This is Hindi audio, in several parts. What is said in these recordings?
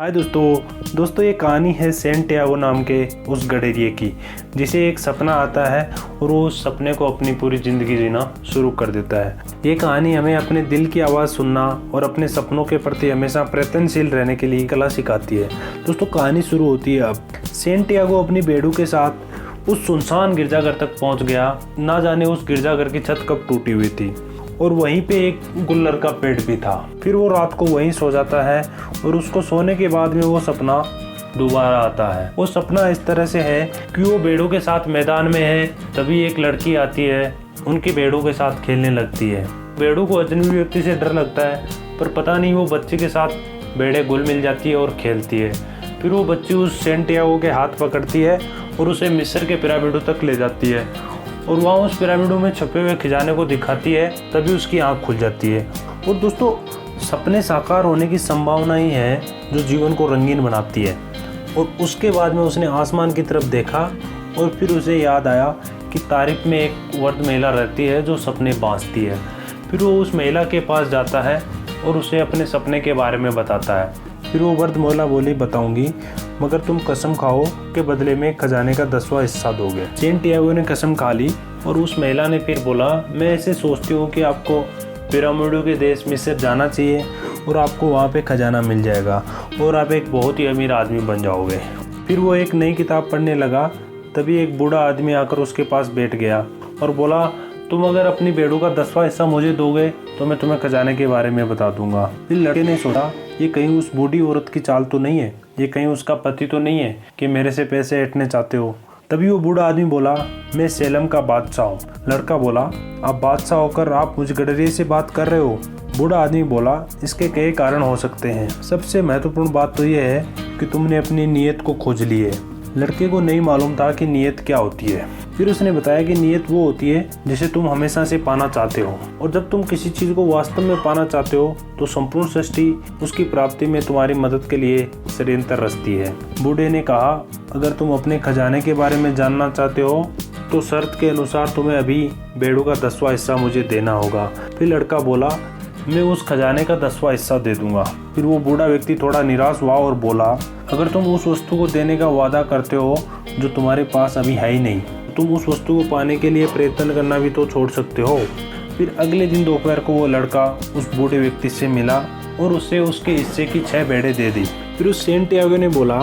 हाय दोस्तों ये कहानी है सेंट टियागो नाम के उस गडेरिए की जिसे एक सपना आता है और वो उस सपने को अपनी पूरी ज़िंदगी जीना शुरू कर देता है। ये कहानी हमें अपने दिल की आवाज़ सुनना और अपने सपनों के प्रति हमेशा प्रयत्नशील रहने के लिए कला सिखाती है। दोस्तों कहानी शुरू होती है अब। सेंट टियागो अपनी बेड़ू के साथ उस सुनसान गिरजाघर तक पहुंच गया। ना जाने उस गिरजाघर की छत कब टूटी हुई थी और वहीं पे एक गुल्लर का पेड़ भी था। फिर वो रात को वहीं सो जाता है और उसको सोने के बाद में वो सपना दोबारा आता है। वो सपना इस तरह से है कि वो भेड़ों के साथ मैदान में है, तभी एक लड़की आती है, उनकी भेड़ों के साथ खेलने लगती है। भेड़ों को अजनबी व्यक्ति से डर लगता है, पर पता नहीं वो बच्चे के साथ भेड़ें घुल मिल जाती है और खेलती है। फिर वो बच्ची उस सेंट टियागो के हाथ पकड़ती है और उसे मिस्र के पिरामिडों तक ले जाती है और वहाँ उस पिरामिडों में छुपे हुए खजाने को दिखाती है। तभी उसकी आंख खुल जाती है। और दोस्तों सपने साकार होने की संभावना ही है जो जीवन को रंगीन बनाती है। और उसके बाद में उसने आसमान की तरफ देखा और फिर उसे याद आया कि तारिफ में एक वृद्ध महिला रहती है जो सपने बांधती है। फिर वो उस महिला के पास जाता है और उसे अपने सपने के बारे में बताता है। फिर वो वृद्ध महिला बोली, बताऊंगी मगर तुम कसम खाओ के बदले में खजाने का 10वां हिस्सा दोगे। सेंट टियागो ने कसम खा ली और उस महिला ने फिर बोला, मैं ऐसे सोचती हूँ कि आपको पिरामिडों के देश मिस्र जाना चाहिए और आपको वहाँ पे खजाना मिल जाएगा और आप एक बहुत ही अमीर आदमी बन जाओगे। फिर वो एक नई किताब पढ़ने लगा। तभी एक बूढ़ा आदमी आकर उसके पास बैठ गया और बोला, तुम अगर अपनी भेड़ों का 10वां हिस्सा मुझे दोगे तो मैं तुम्हें खजाने के बारे में बता दूंगा। फिर लड़के ने सोचा, ये कहीं उस बूढ़ी औरत की चाल तो नहीं है, ये कहीं उसका पति तो नहीं है कि मेरे से पैसे ऐंठने चाहते हो। तभी वो बूढ़ा आदमी बोला, मैं सेलम का बादशाह हूँ। लड़का बोला, आप बादशाह होकर आप मुझ गडरिये से बात कर रहे हो? बूढ़ा आदमी बोला, इसके कई कारण हो सकते हैं। सबसे महत्वपूर्ण बात तो यह है कि तुमने अपनी नीयत को खोज ली है। लड़के को नहीं मालूम था कि नीयत क्या होती है। फिर उसने बताया कि नीयत वो होती है जिसे तुम हमेशा से पाना चाहते हो, और जब तुम किसी चीज़ को वास्तव में पाना चाहते हो तो संपूर्ण सृष्टि उसकी प्राप्ति में तुम्हारी मदद के लिए षड्यंत्र रचती है। बूढ़े ने कहा, अगर तुम अपने खजाने के बारे में जानना चाहते हो तो शर्त के अनुसार तुम्हें अभी भेड़ों का 10वां हिस्सा मुझे देना होगा। फिर लड़का बोला, मैं उस खजाने का 10वां हिस्सा दे दूंगा। फिर वो बूढ़ा व्यक्ति थोड़ा निराश हुआ और बोला, अगर तुम उस वस्तु को देने का वादा करते हो जो तुम्हारे पास अभी है ही नहीं, तुम उस वस्तु को पाने के लिए प्रयत्न करना भी तो छोड़ सकते हो। फिर अगले दिन दोपहर को वो लड़का उस बूढ़े व्यक्ति से मिला और उसे उसके हिस्से की 6 भेड़ें दे दी। फिर उस सेंट टियागो ने बोला,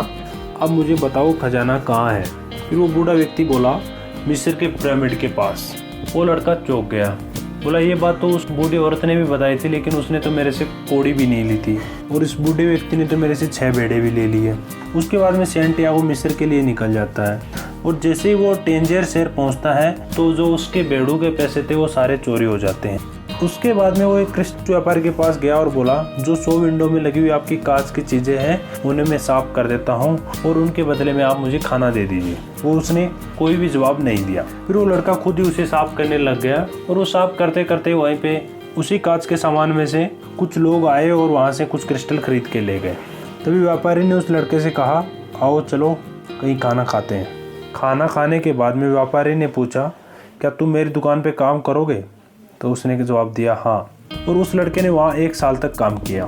अब मुझे बताओ खजाना कहाँ है? फिर वो बूढ़ा व्यक्ति बोला, मिस्र के पिरामिड के पास। वो लड़का चौंक गया, बोला, ये बात तो उस बूढ़ी औरत ने भी बताई थी, लेकिन उसने तो मेरे से कौड़ी भी नहीं ली थी और इस बूढ़े व्यक्ति ने तो मेरे से 6 भेड़ें भी ले ली है। उसके बाद में सेंट टियागो मिस्र के लिए निकल जाता है और जैसे ही वो टेंजर शहर पहुंचता है तो जो उसके भेड़ों के पैसे थे वो सारे चोरी हो जाते हैं। उसके बाद में वो एक कृषि व्यापारी के पास गया और बोला, जो 100 विंडो में लगी हुई आपकी कांच की चीज़ें हैं उन्हें मैं साफ कर देता हूँ और उनके बदले में आप मुझे खाना दे दीजिए। वो उसने कोई भी जवाब नहीं दिया। फिर वो लड़का खुद ही उसे साफ करने लग गया और वो साफ करते करते वहीं पे उसी कांच के सामान में से कुछ लोग आए और वहाँ से कुछ क्रिस्टल खरीद के ले गए। तभी व्यापारी ने उस लड़के से कहा, आओ चलो कहीं खाना खाते हैं। खाना खाने के बाद में व्यापारी ने पूछा, क्या तुम मेरी दुकान पे काम करोगे? तो उसने जवाब दिया, हाँ। और उस लड़के ने वहाँ 1 साल तक काम किया।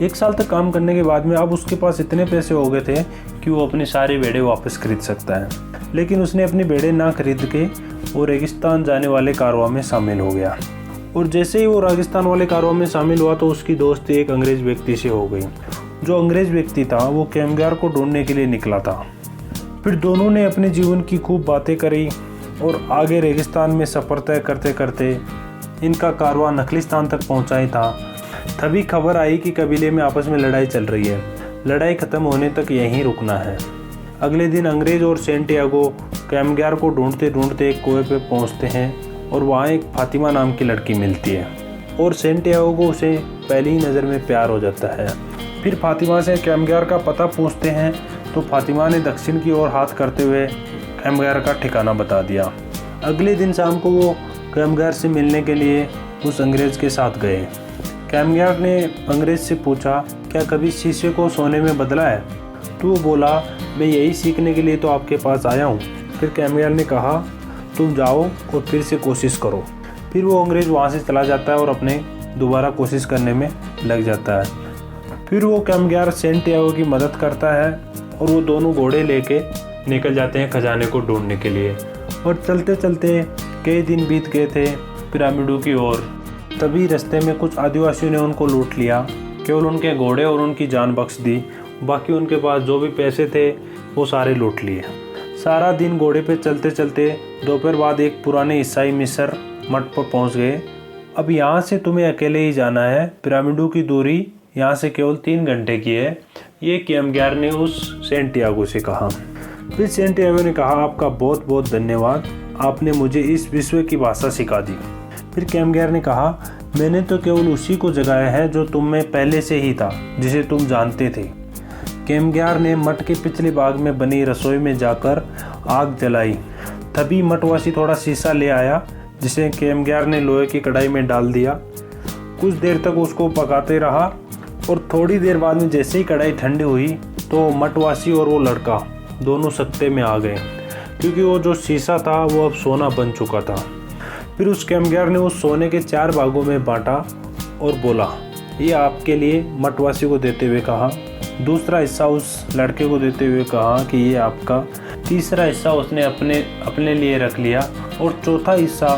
1 साल तक काम करने के बाद में अब उसके पास इतने पैसे हो गए थे कि वो अपनी सारी भेड़ें वापस खरीद सकता है। लेकिन उसने अपनी भेड़ें ना खरीद के वो रेगिस्तान जाने वाले कारवां में शामिल हो गया। और जैसे ही वो रेगिस्तान वाले कारवां में शामिल हुआ तो उसकी दोस्ती एक अंग्रेज़ व्यक्ति से हो गई। जो अंग्रेज़ व्यक्ति था वो कैमगार को ढूंढने के लिए निकला था। फिर दोनों ने अपने जीवन की खूब बातें करी और आगे रेगिस्तान में सफ़र तय करते करते इनका कारवां नखलिस्तान तक पहुंचा ही था। तभी खबर आई कि कबीले में आपस में लड़ाई चल रही है। लड़ाई ख़त्म होने तक यहीं रुकना है। अगले दिन अंग्रेज़ और सेंट टियागो कैमगार को ढूंढते ढूंढते एक कुएं पे पहुंचते हैं और वहाँ एक फातिमा नाम की लड़की मिलती है और सेंट टियागो को उसे पहली ही नज़र में प्यार हो जाता है। फिर फातिमा से कैमगार का पता पूछते हैं तो फातिमा ने दक्षिण की ओर हाथ करते हुए कैमगार का ठिकाना बता दिया। अगले दिन शाम को वो कैमगार से मिलने के लिए उस अंग्रेज़ के साथ गए। कैमगार ने अंग्रेज़ से पूछा, क्या कभी शीशे को सोने में बदला है? तो वो बोला, मैं यही सीखने के लिए तो आपके पास आया हूँ। फिर कैमगार ने कहा, तुम जाओ और फिर से कोशिश करो। फिर वो अंग्रेज़ वहाँ से चला जाता है और अपने दोबारा कोशिश करने में लग जाता है। फिर वो कैमग्यार सैंटियागो की मदद करता है और वो दोनों घोड़े लेके निकल जाते हैं खजाने को ढूंढने के लिए। और चलते चलते कई दिन बीत गए थे पिरामिडों की ओर। तभी रास्ते में कुछ आदिवासियों ने उनको लूट लिया, केवल उनके घोड़े और उनकी जान बख्श दी। बाकी उनके पास जो भी पैसे थे वो सारे लूट लिए। सारा दिन घोड़े पे चलते चलते दोपहर बाद एक पुराने ईसाई मिस्र मठ पर पहुंच गए। अब यहाँ से तुम्हें अकेले ही जाना है, पिरामिडों की दूरी यहाँ से केवल 3 घंटे की है, ये कैमग्यार ने उस सैंटियागो से कहा। फिर सैंटियागो ने कहा, आपका बहुत बहुत धन्यवाद, आपने मुझे इस विश्व की भाषा सिखा दी। फिर कैमग्यार ने कहा, मैंने तो केवल उसी को जगाया है जो तुम में पहले से ही था, जिसे तुम जानते थे। कैमग्यार ने मठ के पिछले भाग में बनी रसोई में जाकर आग जलाई। तभी मठवासी थोड़ा शीशा ले आया, जिसे कैमग्यार ने लोहे की कढ़ाई में डाल दिया। कुछ देर तक उसको पकाते रहा और थोड़ी देर बाद में जैसे ही कढ़ाई ठंडी हुई तो मठवासी और वो लड़का दोनों सकते में आ गए, क्योंकि वो जो शीशा था वो अब सोना बन चुका था। फिर उस कैमग्यार ने उस सोने के 4 भागों में बांटा और बोला, ये आपके लिए, मठवासी को देते हुए कहा। दूसरा हिस्सा उस लड़के को देते हुए कहा कि ये आपका। तीसरा हिस्सा उसने अपने लिए रख लिया और चौथा हिस्सा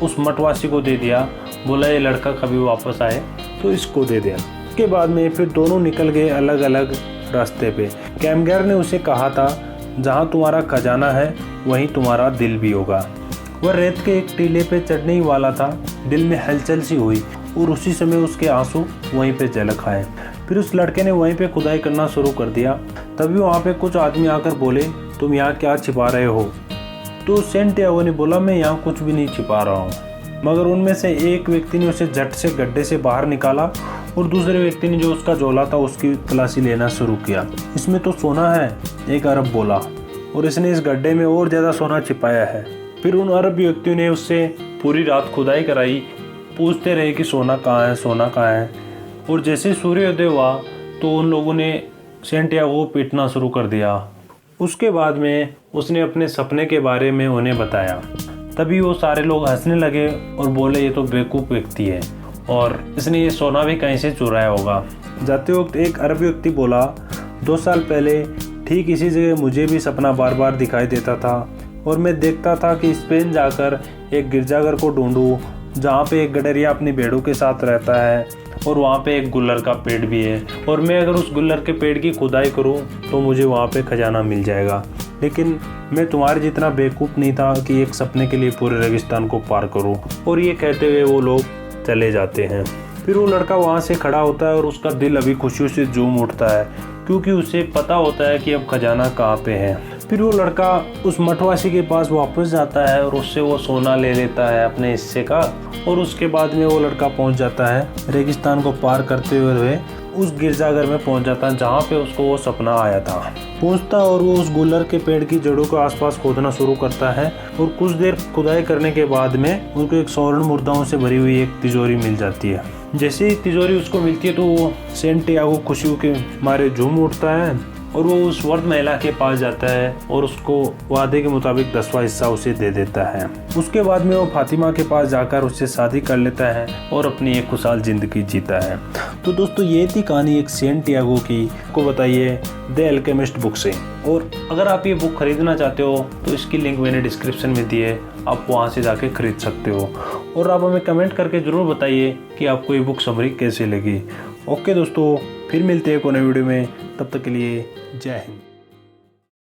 उस मठवासी को दे दिया। बोला, ये लड़का कभी वापस आए तो इसको दे दिया। उसके बाद में फिर दोनों निकल गए अलग अलग रास्ते पे। कैमग्यार ने उसे कहा था, जहाँ तुम्हारा खजाना है वहीं तुम्हारा दिल भी होगा। वह रेत के एक टीले पे चढ़ने ही वाला था, दिल में हलचल सी हुई और उसी समय उसके आंसू वहीं पे झलक आए। फिर उस लड़के ने वहीं पे खुदाई करना शुरू कर दिया। तभी वहाँ पे कुछ आदमी आकर बोले, तुम यहाँ क्या छिपा रहे हो? तो सैंटियागो ने बोला, मैं यहाँ कुछ भी नहीं छिपा रहा हूँ। मगर उनमें से एक व्यक्ति ने उसे झट से गड्ढे से बाहर निकाला और दूसरे व्यक्ति ने जो उसका झोला था उसकी तलाशी लेना शुरू किया। इसमें तो सोना है, एक अरब बोला, और इसने इस गड्ढे में और ज़्यादा सोना छिपाया है। फिर उन अरब व्यक्तियों ने उससे पूरी रात खुदाई कराई, पूछते रहे कि सोना कहाँ है, सोना कहाँ है। और जैसे सूर्योदय हुआ तो उन लोगों ने सैंटियागो को पीटना शुरू कर दिया। उसके बाद में उसने अपने सपने के बारे में उन्हें बताया। तभी वो सारे लोग हंसने लगे और बोले, ये तो बेवकूफ़ व्यक्ति है और इसने ये सोना भी कहीं से चुराया होगा। जाते वक्त एक अरब व्यक्ति बोला, 2 साल पहले ठीक इसी जगह मुझे भी सपना बार बार दिखाई देता था और मैं देखता था कि स्पेन जाकर एक गिरजाघर को ढूंढूं जहाँ पे एक गडरिया अपनी भेड़ों के साथ रहता है और वहाँ पे एक गुल्लर का पेड़ भी है, और मैं अगर उस गुल्लर के पेड़ की खुदाई करूँ तो मुझे वहाँ पे खजाना मिल जाएगा। लेकिन मैं तुम्हारे जितना बेवकूफ़ नहीं था कि एक सपने के लिए पूरे रेगिस्तान को पार करूँ। और ये कहते हुए वो लोग चले जाते हैं। फिर वो लड़का वहाँ से खड़ा होता है और उसका दिल अभी खुशियों से झूम उठता है, क्योंकि उसे पता होता है कि अब खजाना कहाँ पे है। फिर वो लड़का उस मठवासी के पास वापस जाता है और उससे वो सोना ले लेता है अपने हिस्से का। और उसके बाद में वो लड़का पहुंच जाता है, रेगिस्तान को पार करते हुए उस गिरजाघर में पहुंच जाता है जहाँ पे उसको वो सपना आया था। पहुंचता और वो उस गुल्लर के पेड़ की जड़ों के आसपास खोदना शुरू करता है और कुछ देर खुदाई करने के बाद में उसको एक स्वर्ण मुर्दाओं से भरी हुई एक तिजोरी मिल जाती है। जैसे ही तिजोरी उसको मिलती है तो वो सैंटियागो खुशियों के मारे झूम उठता है और वो उस वर्द महिला के पास जाता है और उसको वादे के मुताबिक 10वां हिस्सा उसे दे देता है। उसके बाद में वो फातिमा के पास जाकर उससे शादी कर लेता है और अपनी एक खुशहाल ज़िंदगी जीता है। तो दोस्तों, ये थी कहानी एक सैंटियागो की। को बताइए द अल्केमिस्ट बुक से। और अगर आप ये बुक खरीदना चाहते हो तो इसकी लिंक मैंने डिस्क्रिप्शन में दी है, आप वहाँ से जाके खरीद सकते हो। और आप हमें कमेंट करके ज़रूर बताइए कि आपको ये बुक समरी कैसे लगी। ओके दोस्तों, फिर मिलते हैं एक नए वीडियो में, तब तक के लिए जय हिंद।